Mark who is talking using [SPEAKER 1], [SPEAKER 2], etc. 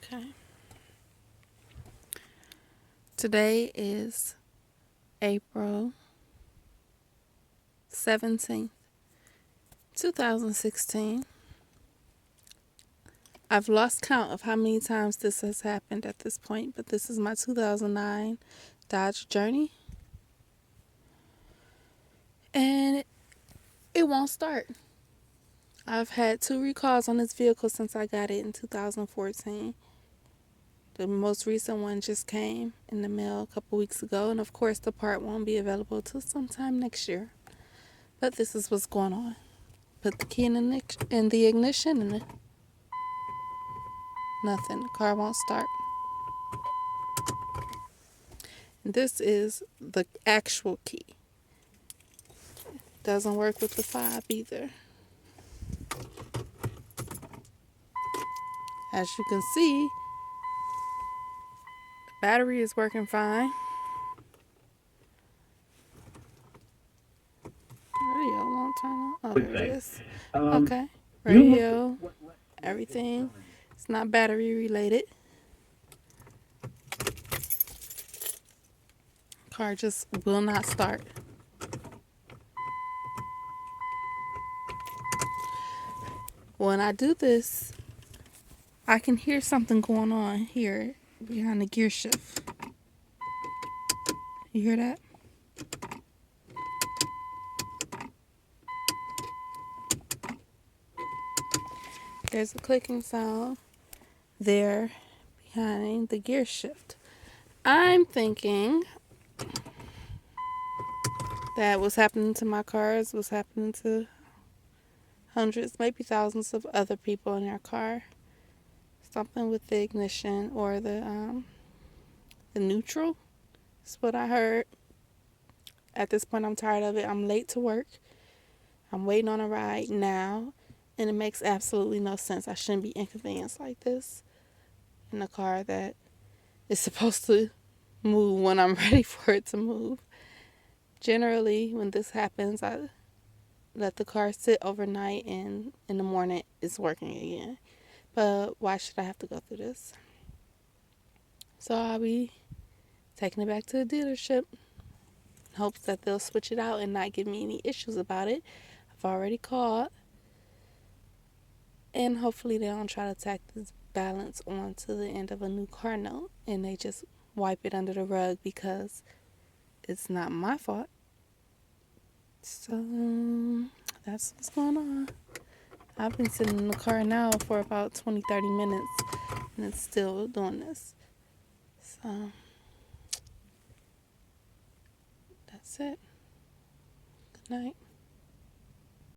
[SPEAKER 1] Okay. Today is April 17th, 2016. I've lost count of how many times this has happened at this point, but this is my 2009 Dodge Journey. And it won't start. I've had 2 recalls on this vehicle since I got it in 2014. The most recent one just came in the mail a couple weeks ago, and of course the part won't be available till sometime next year. But this is what's going on. Put the key in the ignition and nothing. The car won't start. And this is the actual key. Doesn't work with the fob either. As you can see, the battery is working fine. Radio won't turn on. Oh, there it is. Okay. Radio, everything. It's not battery related. Car just will not start. When I do this, I can hear something going on here behind the gear shift. You hear that? There's a clicking sound there behind the gear shift. I'm thinking that what's happening to my cars was happening to hundreds, maybe thousands of other people in their car. Something with the ignition or the neutral. That's what I heard. At this point, I'm tired of it. I'm late to work. I'm waiting on a ride now, and it makes absolutely no sense. I shouldn't be inconvenienced like this in a car that is supposed to move when I'm ready for it to move. Generally, when this happens, I let the car sit overnight, and in the morning, it's working again. But why should I have to go through this? So I'll be taking it back to the dealership in hopes that they'll switch it out and not give me any issues about it. I've already called. And hopefully they don't try to tack this balance onto the end of a new car note and they just wipe it under the rug because it's not my fault. So that's what's going on. I've been sitting in the car now for about 20-30 minutes and it's still doing this. So that's it. Good night.